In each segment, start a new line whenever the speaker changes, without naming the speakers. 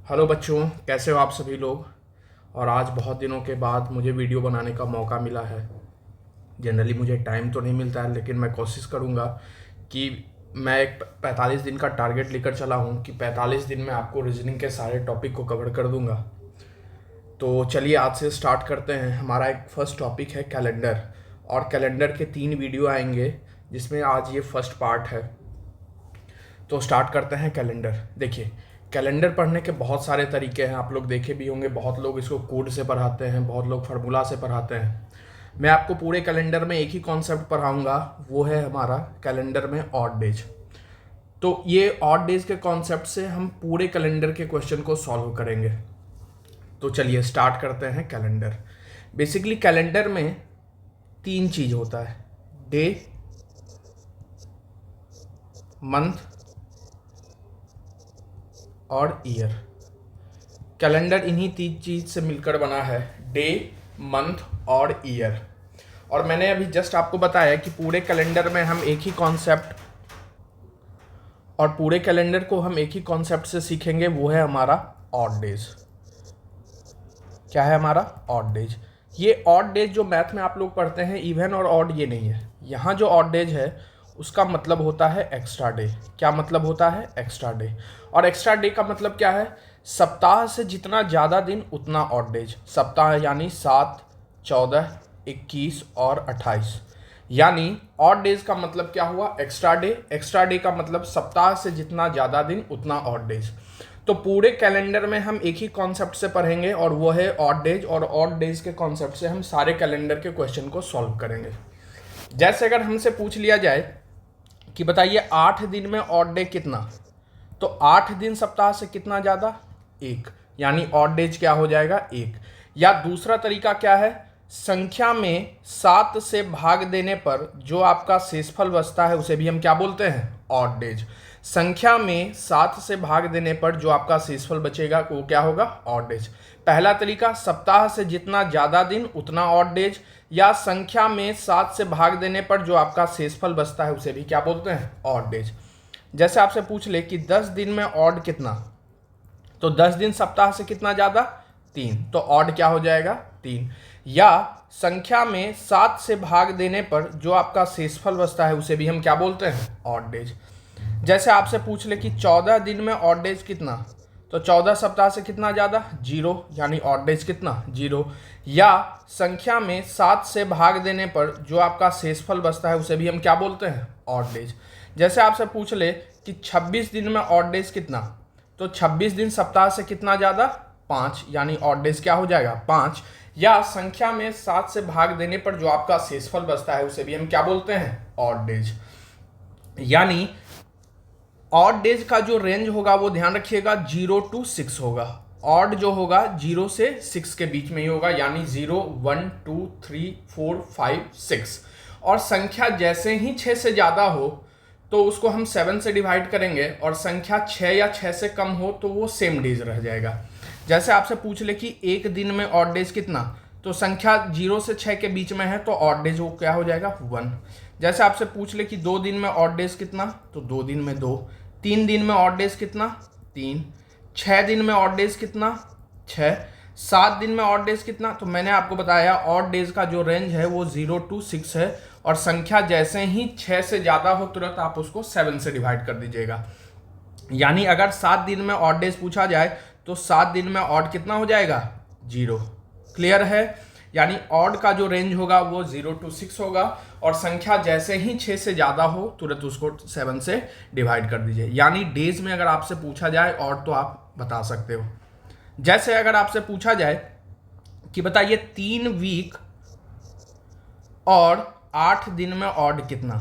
Hello बच्चों, कैसे हो आप सभी लोग। और आज बहुत दिनों के बाद मुझे वीडियो बनाने का मौका मिला है। जनरली मुझे टाइम तो नहीं मिलता है, लेकिन मैं कोशिश करूँगा कि मैं एक 45 दिन का टारगेट लेकर चला हूँ कि 45 दिन में आपको रीजनिंग के सारे टॉपिक को कवर कर दूँगा। तो चलिए आज से स्टार्ट करते हैं। हमारा एक फर्स्ट टॉपिक है कैलेंडर, और कैलेंडर के 3 वीडियो आएंगे जिसमें आज ये फर्स्ट पार्ट है। तो स्टार्ट करते हैं कैलेंडर। देखिए, कैलेंडर पढ़ने के बहुत सारे तरीके हैं, आप लोग देखे भी होंगे। बहुत लोग इसको कोड से पढ़ाते हैं, बहुत लोग फार्मूला से पढ़ाते हैं। मैं आपको पूरे कैलेंडर में एक ही कॉन्सेप्ट पढ़ाऊंगा, वो है हमारा कैलेंडर में ऑड डेज। तो ये ऑड डेज के कॉन्सेप्ट से हम पूरे कैलेंडर के क्वेश्चन को सॉल्व करेंगे। तो चलिए स्टार्ट करते हैं कैलेंडर। बेसिकली कैलेंडर में 3 चीज होता है: डे, मंथ और ईयर। कैलेंडर इन्हीं 3 चीज से मिलकर बना है: डे, मंथ और ईयर। और मैंने अभी जस्ट आपको बताया कि पूरे कैलेंडर में हम एक ही कॉन्सेप्ट पूरे कैलेंडर को हम एक ही कॉन्सेप्ट से सीखेंगे, वो है हमारा ऑड डेज। क्या है हमारा? Odd days. ये ऑड डेज जो मैथ में आप लोग पढ़ते हैं, इवन और ऑड, ये नहीं है। यहाँ जो ऑड डेज है उसका मतलब होता है एक्स्ट्रा डे। क्या मतलब होता है? Extra day. और एक्स्ट्रा डे का मतलब क्या है? सप्ताह से जितना ज़्यादा दिन उतना ऑड डेज। सप्ताह यानी 7, 14, 21 और 28। यानी ऑड डेज का मतलब क्या हुआ? Extra day. एक्स्ट्रा डे का मतलब सप्ताह से जितना ज़्यादा दिन उतना ऑड डेज। तो पूरे कैलेंडर में हम एक ही कॉन्सेप्ट से पढ़ेंगे, और वो है ऑड डेज। और ऑड डेज के कॉन्सेप्ट से हम सारे कैलेंडर के क्वेश्चन को सॉल्व करेंगे। जैसे अगर हमसे पूछ लिया जाए कि बताइए 8 दिन में ऑड डे कितना, तो 8 दिन सप्ताह से कितना ज़्यादा? 1। यानी ऑड डेज क्या हो जाएगा? 1। या दूसरा तरीका क्या है? संख्या में 7 से भाग देने पर जो आपका शेषफल बचता है उसे भी हम क्या बोलते हैं? Odd days. संख्या में 7 से भाग देने पर जो आपका शेषफल बचेगा वो क्या होगा? Odd days. पहला तरीका, सप्ताह से जितना ज़्यादा दिन उतना ऑड डेज। या संख्या में 7 से भाग देने पर जो आपका शेषफल बचता है उसे भी क्या बोलते हैं? Odd days. जैसे आपसे पूछ ले कि 10 दिन में ऑड कितना, तो 10 दिन सप्ताह से कितना ज़्यादा? 3। तो ऑड क्या हो जाएगा? 3। या संख्या में 7 से भाग देने पर जो आपका शेषफल बचता है उसे भी हम क्या बोलते हैं? Odd days. जैसे आपसे पूछ ले कि 14 दिन में ऑड डेज कितना, तो 14 सप्ताह से कितना ज़्यादा? 0। यानी ऑड डेज कितना? 0। या संख्या में 7 से भाग देने पर जो आपका शेषफल बचता है उसे भी हम क्या बोलते हैं? Odd days. जैसे आपसे पूछ ले कि 26 दिन में ऑड डेज कितना, तो 26 दिन सप्ताह से कितना ज़्यादा? 5। यानी ऑड डेज क्या हो जाएगा? 5। या संख्या में 7 से भाग देने पर जो आपका शेषफल बचता है उसे भी हम क्या बोलते हैं? Odd days. यानी ऑड डेज का जो रेंज होगा वो ध्यान रखिएगा 0 to 6 होगा। ऑड जो होगा 0 से 6 के बीच में ही होगा, यानी 0, 1, 2, 3, 4, 5, 6। और संख्या जैसे ही 6 से ज़्यादा हो तो उसको हम 7 से डिवाइड करेंगे, और संख्या 6 या 6 से कम हो तो वो सेम डेज रह जाएगा। जैसे आपसे पूछ ले कि एक दिन में ऑड डेज कितना, तो संख्या 0 से 6 के बीच में है तो ऑड डेज वो क्या हो जाएगा? 1। जैसे आपसे पूछ ले कि 2 दिन में ऑड डेज कितना, तो 2 दिन में 2। 3 दिन में ऑड डेज कितना? 3। 6 दिन में ऑड डेज कितना? 6। 7 दिन में ऑड डेज कितना? तो मैंने आपको बताया ऑड डेज का जो रेंज है वो 0 to 6 है, और संख्या जैसे ही 6 से ज़्यादा हो तुरंत आप उसको 7 से डिवाइड कर दीजिएगा। यानी अगर 7 दिन में ऑड डेज पूछा जाए तो 7 दिन में ऑड कितना हो जाएगा? 0। क्लियर है? यानी ऑड का जो रेंज होगा वो 0 to 6 होगा, और संख्या जैसे ही 6 से ज़्यादा हो तुरंत उसको 7 से डिवाइड कर दीजिए। यानी डेज में अगर आपसे पूछा जाए ऑड तो आप बता सकते हो। जैसे अगर आपसे पूछा जाए कि बताइए 3 वीक और 8 दिन में ऑड कितना,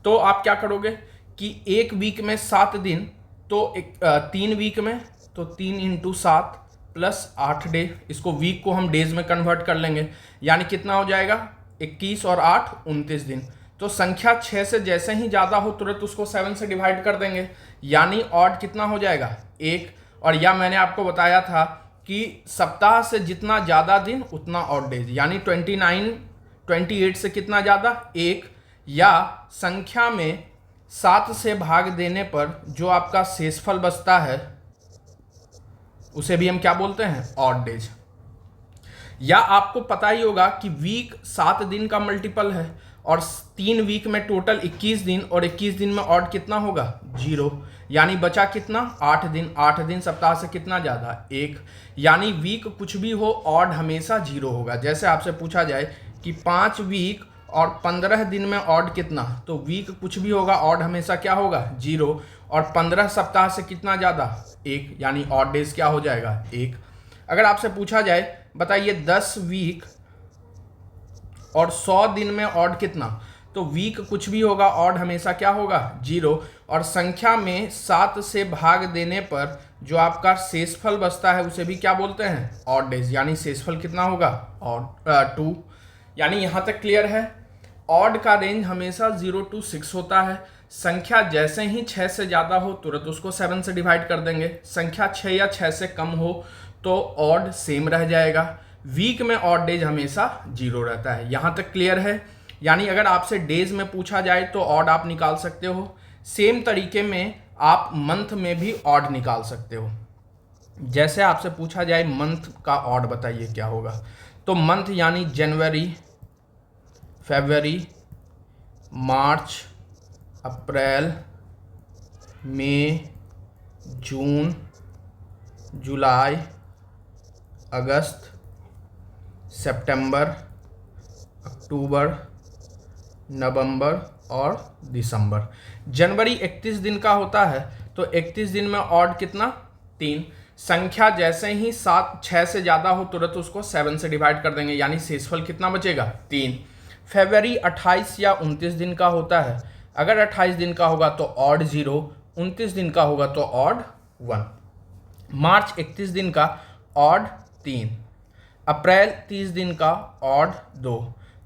तो आप क्या करोगे कि एक वीक में 7 दिन, तो 3 वीक में तो 3 × 7 प्लस 8 डे, इसको वीक को हम डेज में कन्वर्ट कर लेंगे। यानी कितना हो जाएगा? 21 और 8 29 दिन। तो संख्या 6 से जैसे ही ज़्यादा हो तुरंत उसको 7 से डिवाइड कर देंगे। यानी ऑड कितना हो जाएगा? 1। और या मैंने आपको बताया था कि सप्ताह से जितना ज़्यादा दिन उतना ऑड डेज, यानी 29, 28 से कितना ज़्यादा? 1। या संख्या में 7 से भाग देने पर जो आपका शेषफल बचता है उसे भी हम क्या बोलते हैं, ऑड डेज। या आपको पता ही होगा कि वीक 7 दिन का मल्टीपल है और 3 वीक में टोटल 21 दिन, और 21 दिन में ऑड कितना होगा, 0, यानी बचा कितना, 8 दिन। 8 दिन सप्ताह से कितना ज़्यादा, 1, यानी वीक कुछ भी हो ऑड हमेशा 0 होगा। जैसे आपसे पूछा जाए कि 5 वीक और 15 दिन में ऑड कितना, तो वीक कुछ भी होगा ऑड हमेशा क्या होगा, 0, और 15 सप्ताह से कितना ज़्यादा, 1, यानी ऑड डेज क्या हो जाएगा, 1। अगर आपसे पूछा जाए बताइए 10 वीक और 100 दिन में ऑड कितना, तो वीक कुछ भी होगा ऑड हमेशा क्या होगा, 0, और संख्या में 7 से भाग देने पर जो आपका शेषफल बचता है उसे भी क्या बोलते हैं, ऑड डेज, यानी शेषफल कितना होगा, ऑड 2। यानी यहाँ तक क्लियर है। ऑड का रेंज हमेशा 0 to 6 होता है। संख्या जैसे ही 6 से ज़्यादा हो तुरंत उसको 7 से डिवाइड कर देंगे। संख्या 6 या 6 से कम हो तो ऑड सेम रह जाएगा। वीक में ऑड डेज हमेशा 0 रहता है। यहाँ तक क्लियर है। यानी अगर आपसे डेज में पूछा जाए तो ऑड आप निकाल सकते हो। सेम तरीके में आप मंथ में भी ऑड निकाल सकते हो। जैसे आपसे पूछा जाए मंथ का ऑड बताइए क्या होगा, तो मंथ यानी जनवरी, फरवरी, मार्च, अप्रैल, मई, जून, जुलाई, अगस्त, सितंबर, अक्टूबर, नवंबर और दिसंबर। जनवरी 31 दिन का होता है तो 31 दिन में ऑड कितना, 3। संख्या जैसे ही 6 से ज़्यादा हो तुरंत उसको 7 से डिवाइड कर देंगे, यानी शेषफल कितना बचेगा, 3। फरवरी 28 या 29 दिन का होता है। अगर 28 दिन का होगा तो ऑड 0, 29 दिन का होगा तो ऑड 1। मार्च 31 दिन का ऑड 3, अप्रैल 30 दिन का ऑड 2,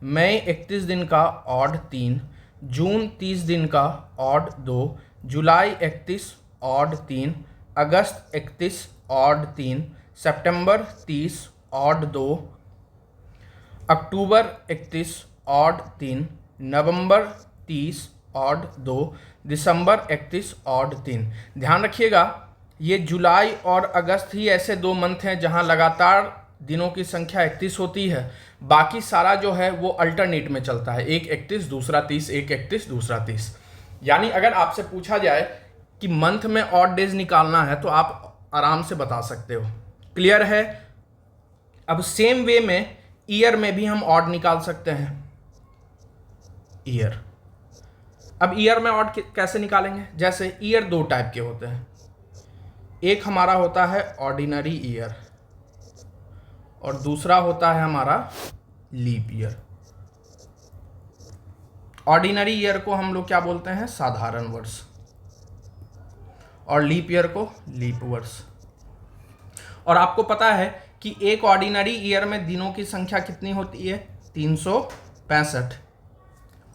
मई 31 दिन का ऑड 3, जून 30 दिन का ऑड 2, जुलाई 31 ऑड 3, अगस्त 31 ऑड 3, सितंबर 30 ऑड 2, अक्टूबर 31 ऑड 3, नवंबर 30 ऑड 2, दिसंबर 31 ऑड 3। ध्यान रखिएगा ये जुलाई और अगस्त ही ऐसे 2 मंथ हैं जहां लगातार दिनों की संख्या 31 होती है। बाकी सारा जो है वो अल्टरनेट में चलता है, एक 31 दूसरा 30, एक 31 दूसरा 30। यानी अगर आपसे पूछा जाए कि मंथ में ऑड डेज निकालना है तो आप आराम से बता सकते हो। क्लियर है। अब सेम वे में ईयर में भी हम ऑड निकाल सकते हैं। ईयर, अब ईयर में ऑड कैसे निकालेंगे, जैसे ईयर 2 टाइप के होते हैं। एक हमारा होता है ऑर्डिनरी ईयर और दूसरा होता है हमारा लीप ईयर। ऑर्डिनरी ईयर को हम लोग क्या बोलते हैं, साधारण वर्ष, और लीप ईयर को लीप वर्ष। और आपको पता है कि एक ऑर्डिनरी ईयर में दिनों की संख्या कितनी होती है, 365,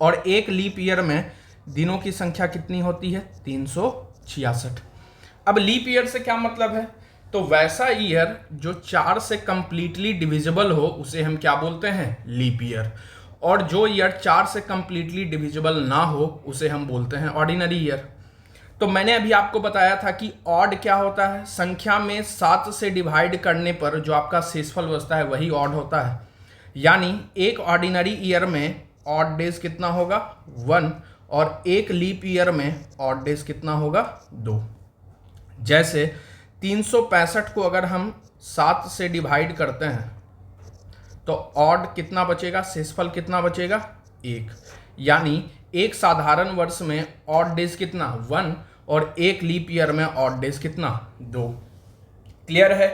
और एक लीप ईयर में दिनों की संख्या कितनी होती है, 366। अब लीप ईयर से क्या मतलब है, तो वैसा ईयर जो 4 से कंप्लीटली डिविजिबल हो उसे हम क्या बोलते हैं, लीप ईयर, और जो ईयर 4 से कंप्लीटली डिविजिबल ना हो उसे हम बोलते हैं ऑर्डिनरी ईयर। तो मैंने अभी आपको बताया था कि ऑड क्या होता है, संख्या में 7 से डिवाइड करने पर जो आपका शेषफल बचता है वही ऑड होता है। यानी एक ऑर्डिनरी ईयर में ऑड डेज कितना होगा, 1, और एक लीप ईयर में ऑड डेज कितना होगा, 2। जैसे 365 को अगर हम 7 से डिवाइड करते हैं तो ऑड कितना बचेगा, शेषफल कितना बचेगा, 1। यानी एक साधारण वर्ष में ऑड डेज कितना, 1, और एक लीप ईयर में ऑड डेज कितना, 2। क्लियर है।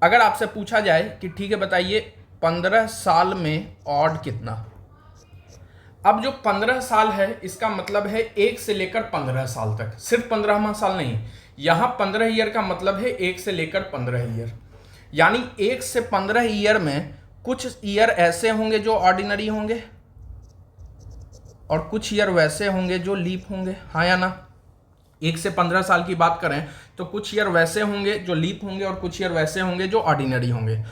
अगर आपसे पूछा जाए कि ठीक है बताइए 15 साल में ऑड कितना, अब जो 15 साल है इसका मतलब है 1 से लेकर 15 साल तक, सिर्फ 15वां साल नहीं। यहां 15 ईयर का मतलब है 1 से लेकर 15 ईयर। यानी 1 से 15 ईयर में कुछ ईयर ऐसे होंगे जो ऑर्डिनरी होंगे और कुछ ईयर वैसे होंगे जो लीप होंगे, हाँ या ना। 1 से 15 साल की बात करें तो कुछ ईयर वैसे होंगे जो लीप होंगे और कुछ ईयर वैसे होंगे जो ऑर्डिनरी होंगे।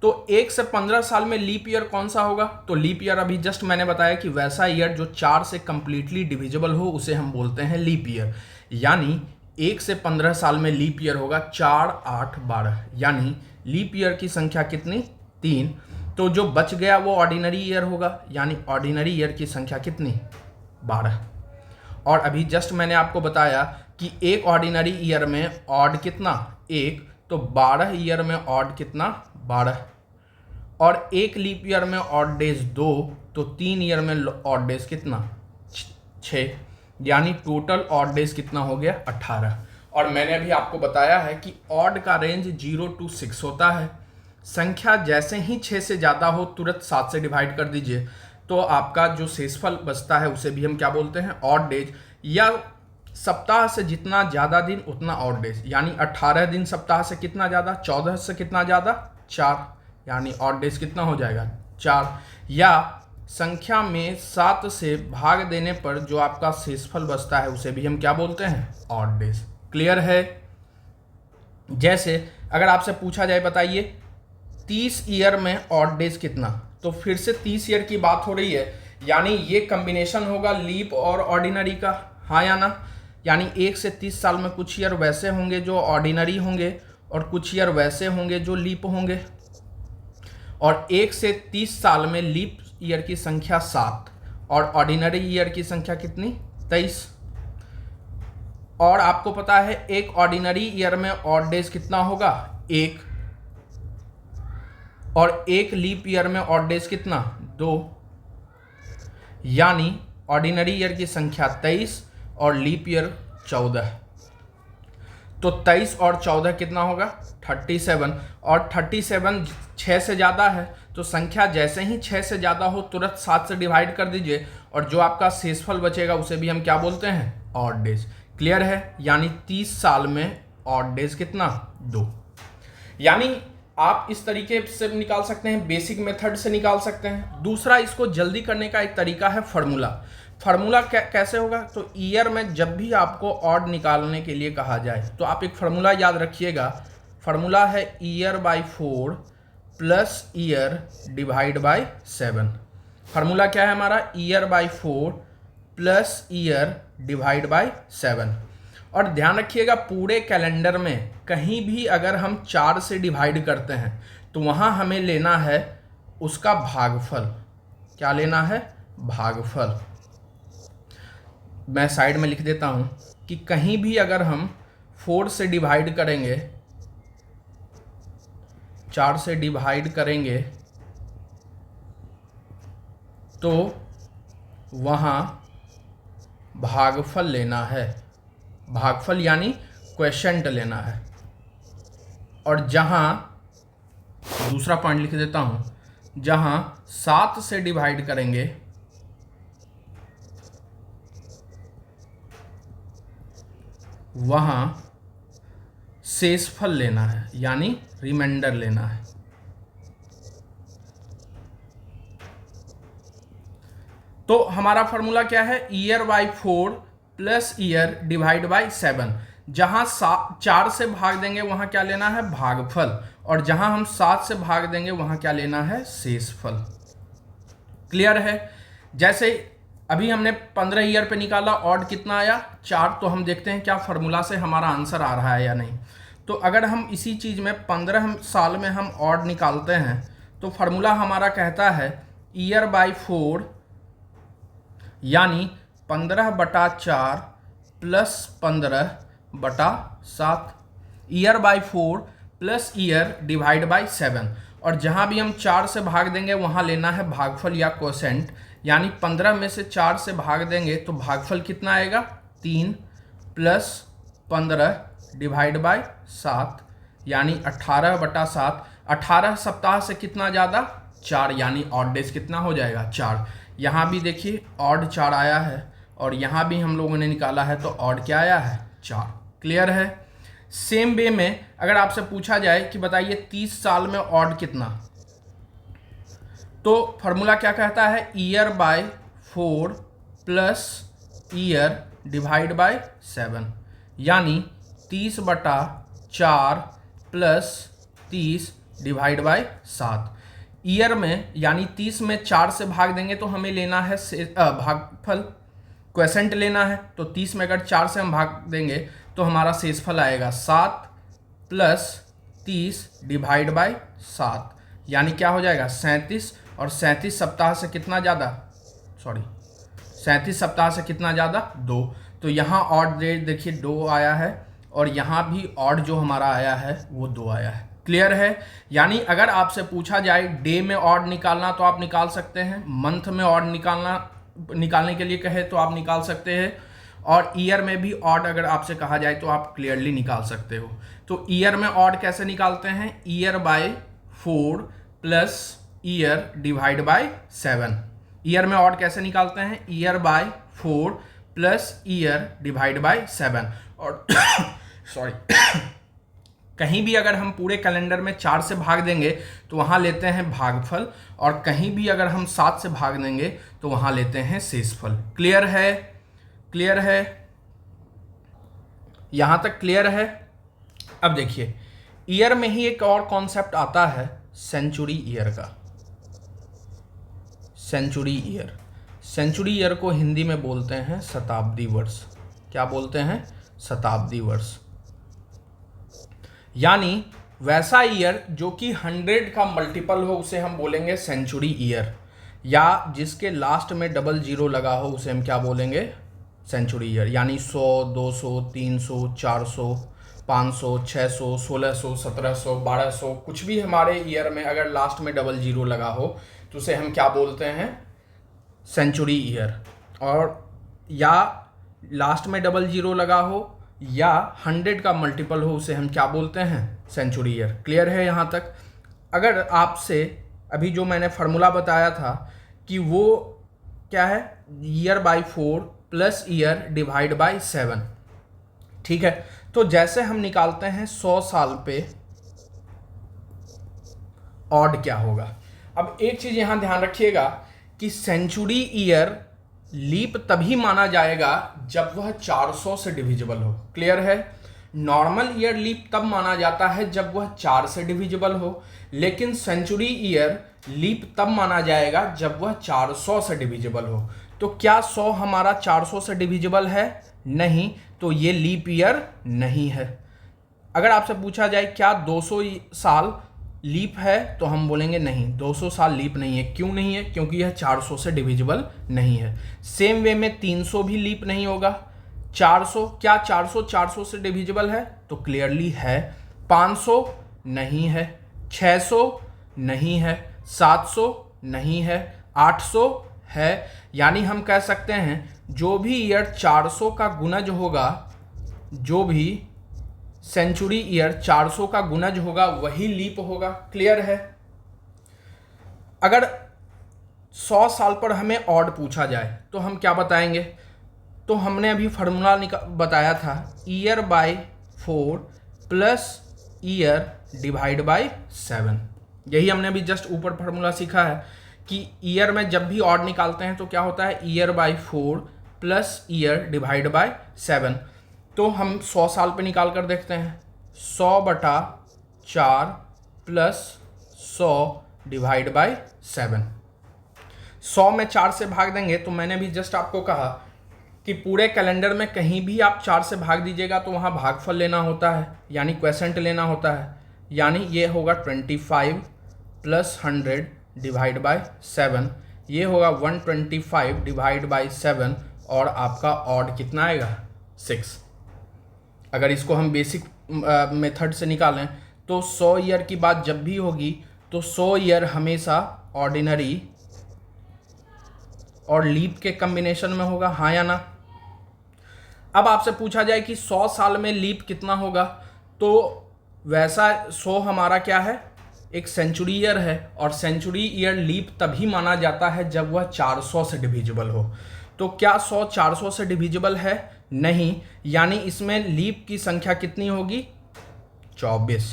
तो 1 से 15 साल में लीप ईयर कौन सा होगा, तो लीप ईयर अभी जस्ट मैंने बताया कि वैसा ईयर जो 4 से कंप्लीटली डिविजिबल हो उसे हम बोलते हैं लीप ईयर। यानी 1 से 15 साल में लीप ईयर होगा 4, 8, 12, यानी लीप ईयर की संख्या कितनी? 3। तो जो बच गया वो ऑर्डिनरी ईयर होगा, यानी ऑर्डिनरी ईयर की संख्या कितनी? 12। और अभी जस्ट मैंने आपको बताया कि एक ऑर्डिनरी ईयर में ऑड कितना? 1, तो 12 ईयर में ऑड कितना? 12। और एक लीप ईयर में ऑड डेज 2, तो 3 ईयर में ऑड डेज कितना? 6, यानी टोटल ऑड डेज कितना हो गया? 18। और मैंने अभी आपको बताया है कि ऑड का रेंज 0 to 6 होता है। संख्या जैसे ही 6 से ज़्यादा हो तुरंत 7 से डिवाइड कर दीजिए, तो आपका जो शेषफल बचता है उसे भी हम क्या बोलते हैं? Odd days. या सप्ताह से जितना ज़्यादा दिन उतना ऑड डेज, यानी 18 दिन सप्ताह से कितना ज़्यादा? 14 से कितना ज़्यादा? 4, यानी ऑड डेज कितना हो जाएगा? 4। या संख्या में 7 से भाग देने पर जो आपका शेषफल बचता है उसे भी हम क्या बोलते हैं? Odd days. क्लियर है? जैसे अगर आपसे पूछा जाए बताइए 30 ईयर में ऑड डेज कितना, तो फिर से 30 ईयर की बात हो रही है, यानी ये कॉम्बिनेशन होगा लीप और ऑर्डिनरी का, हाँ या ना? यानी 1 से 30 साल में कुछ ईयर वैसे होंगे जो ऑर्डिनरी होंगे और कुछ ईयर वैसे होंगे जो लीप होंगे। और 1 से 30 साल में लीप ईयर की संख्या 7 और ऑर्डिनरी ईयर की संख्या कितनी? 23। और आपको पता है एक ऑर्डिनरी ईयर में ऑड डेज कितना होगा? 1। और एक लीप ईयर में ऑड डेज कितना? 2। यानी ऑर्डिनरी ईयर की संख्या 23 और लीप ईयर 14। तो 23 और 14 कितना होगा? 37। और 37 6 से ज़्यादा है, तो संख्या जैसे ही 6 से ज़्यादा हो तुरंत 7 से डिवाइड कर दीजिए, और जो आपका शेषफल बचेगा उसे भी हम क्या बोलते हैं? Odd days. क्लियर है? यानी 30 साल में ऑड डेज कितना? 2। यानी आप इस तरीके से निकाल सकते हैं, बेसिक मेथड से निकाल सकते हैं। दूसरा, इसको जल्दी करने का एक तरीका है फार्मूला। फार्मूला कैसे होगा? तो ईयर में जब भी आपको ऑड निकालने के लिए कहा जाए तो आप एक फार्मूला याद रखिएगा। फार्मूला है year by 4 plus year divide by 7। Formula क्या है हमारा? Year by 4 plus year divide by 7। और ध्यान रखिएगा पूरे कैलेंडर में कहीं भी अगर हम 4 से डिवाइड करते हैं तो वहाँ हमें लेना है उसका भागफल। क्या लेना है? भागफल। मैं साइड में लिख देता हूँ कि कहीं भी अगर हम 4 से डिवाइड करेंगे, 4 से डिवाइड करेंगे तो वहाँ भागफल लेना है। भागफल यानी क्वोशिएंट लेना है। और जहाँ दूसरा पॉइंट लिख देता हूँ, जहाँ 7 से डिवाइड करेंगे वहाँ शेषफल लेना है, यानी रिमाइंडर लेना है। तो हमारा फॉर्मूला क्या है? Year by 4 plus year divide by 7। जहां 4 से भाग देंगे वहां क्या लेना है? भागफल। और जहां हम 7 से भाग देंगे वहां क्या लेना है? शेषफल। क्लियर है? जैसे अभी हमने 15 ईयर पे निकाला, ऑड कितना आया? 4। तो हम देखते हैं क्या फार्मूला से हमारा आंसर आ रहा है या नहीं। तो अगर हम इसी चीज़ में 15 साल में हम ऑड निकालते हैं तो फार्मूला हमारा कहता है ईयर बाई 4 यानी 15/4 plus 15/7। Year by 4 plus year divide by 7। और जहाँ भी हम 4 से भाग देंगे वहाँ लेना है भागफल या क्वोशिएंट, यानी 15 में से 4 से भाग देंगे तो भागफल कितना आएगा? 3 प्लस 15 डिवाइड बाई 7, यानी 18/7। 18 सप्ताह से कितना ज़्यादा? 4, यानी ऑड डेज कितना हो जाएगा? 4। यहाँ भी देखिए ऑड 4 आया है और यहाँ भी हम लोगों ने निकाला है तो ऑड क्या आया है? 4। क्लियर है? सेम वे में अगर आपसे पूछा जाए कि बताइए 30 साल में ऑड कितना, तो फार्मूला क्या कहता है? Year by 4 plus year divide by 7, यानी 30/4 प्लस 30 डिवाइड बाय 7। ईयर में यानी 30 में 4 से भाग देंगे तो हमें लेना है भागफल, क्वोशिएंट लेना है। तो 30 में अगर 4 से हम भाग देंगे तो हमारा शेषफल आएगा 7 प्लस 30 डिवाइड बाय 7, यानी क्या हो जाएगा 37। और 37 सप्ताह से कितना ज़्यादा, 37 सप्ताह से कितना ज़्यादा 2। तो यहाँ ऑड डेज देखिए 2 आया है, और यहाँ भी ऑड जो हमारा आया है वो 2 आया है। क्लियर है? यानी अगर आपसे पूछा जाए डे में ऑड निकालना तो आप निकाल सकते हैं, मंथ में ऑड निकालने के लिए कहे तो आप निकाल सकते हैं, और ईयर में भी ऑड अगर आपसे कहा जाए तो आप क्लियरली निकाल सकते हो। तो ईयर में ऑड कैसे निकालते हैं, year by 4 plus year divide by 7। Year में ऑड कैसे निकालते हैं, year by 4 plus year divide by 7। और कहीं भी अगर हम पूरे कैलेंडर में 4 से भाग देंगे तो वहाँ लेते हैं भागफल, और कहीं भी अगर हम 7 से भाग देंगे तो वहाँ लेते हैं शेषफल। क्लियर है? क्लियर है? यहाँ तक क्लियर है? अब देखिए ईयर में ही एक और कॉन्सेप्ट आता है सेंचुरी ईयर का। सेंचुरी ईयर, सेंचुरी ईयर को हिंदी में बोलते हैं शताब्दी वर्ष। क्या बोलते हैं? शताब्दी वर्ष। यानी वैसा ईयर जो कि 100 का मल्टीपल हो उसे हम बोलेंगे सेंचुरी ईयर, या जिसके लास्ट में डबल जीरो लगा हो उसे हम क्या बोलेंगे, सेंचुरी ईयर। यानी 100, 200, 300, 400, 500, 600, 1600, 1700, 1200, कुछ भी हमारे ईयर में अगर लास्ट में डबल जीरो लगा हो तो उसे हम क्या बोलते हैं, सेंचुरी ईयर। और या लास्ट में डबल जीरो लगा हो या 100 का मल्टीपल हो उसे हम क्या बोलते हैं, सेंचुरी ईयर। क्लियर है यहाँ तक? अगर आपसे अभी जो मैंने फार्मूला बताया था कि वो क्या है, year by 4 plus year divide by 7, ठीक है। तो जैसे हम निकालते हैं 100 साल पे ऑड क्या होगा। अब एक चीज यहां ध्यान रखिएगा कि सेंचुरी ईयर लीप तभी माना जाएगा जब वह 400 से डिविजिबल हो। क्लियर है? नॉर्मल ईयर लीप तब माना जाता है जब वह 4 से डिविजिबल हो, लेकिन सेंचुरी ईयर लीप तब माना जाएगा जब वह 400 से डिविजिबल हो। तो क्या 100 हमारा 400 से डिविजिबल है? नहीं, तो ये लीप ईयर नहीं है। अगर आपसे पूछा जाए क्या 200 साल लीप है तो हम बोलेंगे नहीं, 200 साल लीप नहीं है। क्यों नहीं है? क्योंकि यह 400 से डिविजिबल नहीं है। सेम वे में 300 भी लीप नहीं होगा। 400, क्या 400 से डिविजिबल है? तो क्लियरली है। 500 नहीं है, 600 नहीं है, 700 नहीं है, 800 है। यानी हम कह सकते हैं जो भी ईयर 400 का गुणज होगा, जो भी सेंचुरी ईयर 400 का गुणज होगा वही लीप होगा। क्लियर है? अगर 100 साल पर हमें ऑड पूछा जाए तो हम क्या बताएंगे? तो हमने अभी फार्मूला बताया था, year by 4 plus year divide by 7। यही हमने अभी जस्ट ऊपर फार्मूला सीखा है कि ईयर में जब भी ऑड निकालते हैं तो क्या होता है, year by 4 plus year divide by 7। तो हम 100 साल पे निकाल कर देखते हैं। 100/4 प्लस 100 डिवाइड बाय 7। 100 में 4 से भाग देंगे तो मैंने भी जस्ट आपको कहा कि पूरे कैलेंडर में कहीं भी आप 4 से भाग दीजिएगा तो वहाँ भागफल लेना होता है, यानी क्वेसेंट लेना होता है। यानी ये होगा 25 प्लस 100 डिवाइड बाय 7। ये होगा 125 डिवाइड बाय 7, और आपका ऑड कितना आएगा, 6। अगर इसको हम बेसिक मेथड से निकालें तो 100 ईयर की बात जब भी होगी तो 100 ईयर हमेशा ऑर्डिनरी और लीप के कॉम्बिनेशन में होगा, हाँ या ना। अब आपसे पूछा जाए कि 100 साल में लीप कितना होगा, तो वैसा 100 हमारा क्या है, एक सेंचुरी ईयर है, और सेंचुरी ईयर लीप तभी माना जाता है जब वह 400 से डिविजिबल हो। तो क्या 100 400 से डिविजिबल है? नहीं, यानी इसमें लीप की संख्या कितनी होगी, 24।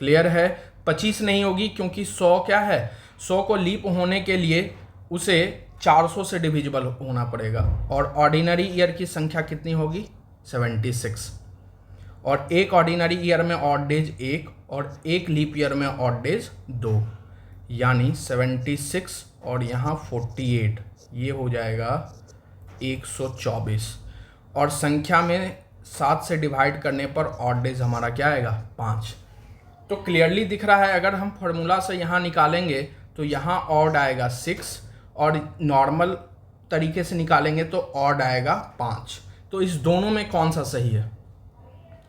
क्लियर है? 25 नहीं होगी, क्योंकि 100 क्या है, 100 को लीप होने के लिए उसे 400 से डिविजिबल होना पड़ेगा, और ऑर्डिनरी ईयर की संख्या कितनी होगी, 76। और एक ऑर्डिनरी ईयर में ऑड डेज 1 और एक लीप ईयर में ऑड डेज 2, यानी 76 और यहाँ 48, ये हो जाएगा 124। और संख्या में 7 से डिवाइड करने पर ऑड डेज हमारा क्या आएगा 5। तो क्लियरली दिख रहा है, अगर हम फार्मूला से यहाँ निकालेंगे तो यहाँ ऑड आएगा 6 और नॉर्मल तरीके से निकालेंगे तो ऑड आएगा 5। तो इस दोनों में कौन सा सही है,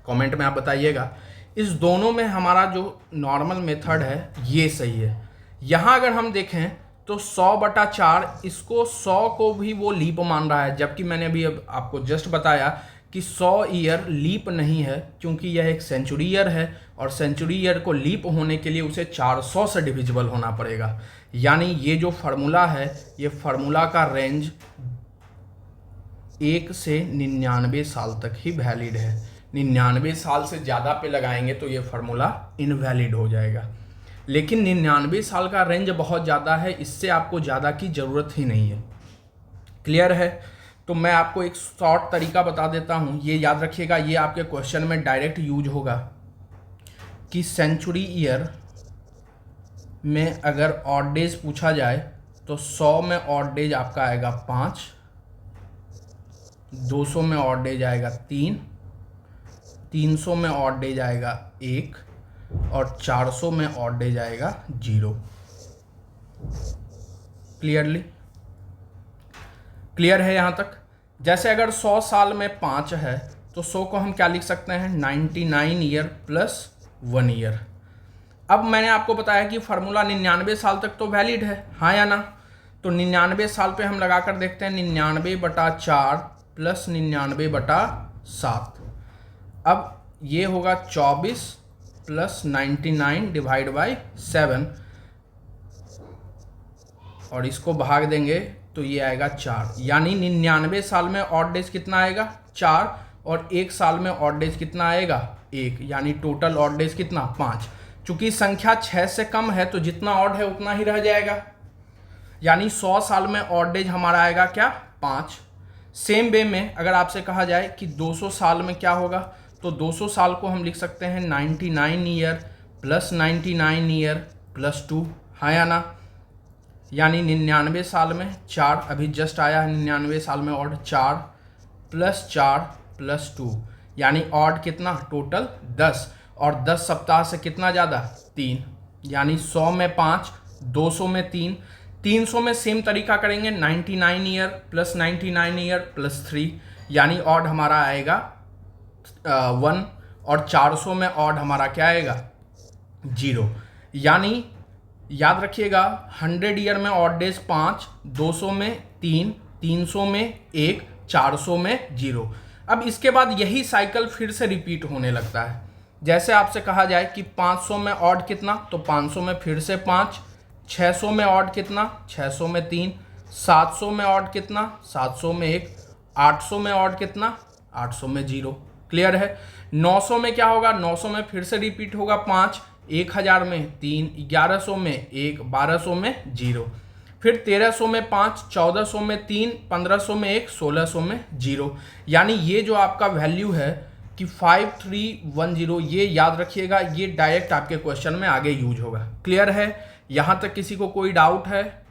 कमेंट में आप बताइएगा। इस दोनों में हमारा जो नॉर्मल मेथड है ये सही है। यहाँ अगर हम देखें तो 100/4, इसको 100 को भी वो लीप मान रहा है, जबकि मैंने अभी अब आपको जस्ट बताया कि 100 ईयर लीप नहीं है, क्योंकि यह एक सेंचुरी ईयर है और सेंचुरी ईयर को लीप होने के लिए उसे 400 से डिविजिबल होना पड़ेगा। यानी ये जो फार्मूला है, ये फार्मूला का रेंज 1 से 99 साल तक ही वैलिड है। 99 साल से ज़्यादा पे लगाएंगे तो ये फार्मूला इनवैलिड हो जाएगा। लेकिन 99 साल का रेंज बहुत ज़्यादा है, इससे आपको ज़्यादा की ज़रूरत ही नहीं है। क्लियर है? तो मैं आपको एक शॉर्ट तरीका बता देता हूँ, ये याद रखिएगा, ये आपके क्वेश्चन में डायरेक्ट यूज होगा कि सेंचुरी ईयर में अगर ऑड डेज पूछा जाए तो 100 में ऑड डेज आपका आएगा 5, 200 में ऑड डेज आएगा 3, 300 में ऑड डेज आएगा 1 और 400 में ऑड डेज आएगा 0। क्लियर है यहाँ तक? जैसे अगर 100 साल में 5 है तो 100 को हम क्या लिख सकते हैं 99 ईयर प्लस 1 ईयर। अब मैंने आपको बताया कि फार्मूला 99 साल तक तो वैलिड है, हाँ या ना? तो 99 साल पे हम लगा कर देखते हैं 99/4 प्लस 99/7। अब ये होगा 24 प्लस 99/7 और इसको भाग देंगे तो ये आएगा 4। यानी 99 साल में ऑड डेज कितना आएगा 4 और 1 साल में ऑड डेज कितना आएगा 1, यानी टोटल ऑड डेज कितना 5। चूंकि संख्या 6 से कम है तो जितना ऑड है उतना ही रह जाएगा, यानी 100 साल में ऑड डेज हमारा आएगा क्या 5। सेम वे में अगर आपसे कहा जाए कि 200 साल में क्या होगा तो 200 साल को हम लिख सकते हैं 99 ईयर प्लस 99 ईयर प्लस 2, हाँ या ना? यानी 99 साल में 4, अभी जस्ट आया है 99 साल में ऑड 4 प्लस 2, यानी ऑड कितना टोटल 10 और 10 सप्ताह से कितना ज़्यादा 3, यानी 100 में 5, 200 में 3, 300 में सेम तरीका करेंगे 99 ईयर प्लस 99 ईयर प्लस 3, यानी ऑड हमारा आएगा 1 और 400 में ऑड हमारा क्या आएगा 0। यानी याद रखिएगा 100 ईयर में ऑड डेज 5, 200 में 3, 300 में 1, 400 में 0। अब इसके बाद यही साइकिल फिर से रिपीट होने लगता है। जैसे आपसे कहा जाए कि 500 में ऑड कितना तो 500 में फिर से 5, 600 में ऑड कितना 600 में 3, 700 में ऑड कितना 700 में 1, 800 में ऑड कितना 800 में 0। क्लियर है? 900 में क्या होगा 900 में फिर से रिपीट होगा 5, 1000 में 3, 1100 में 1, 1200 में 0, फिर 1300 में 5, 1400 में 3, 1500 में 1, 1600 में 0। यानी ये जो आपका वैल्यू है कि 5310, ये याद रखिएगा, ये डायरेक्ट आपके क्वेश्चन में आगे यूज होगा। क्लियर है? यहाँ तक किसी को कोई डाउट है?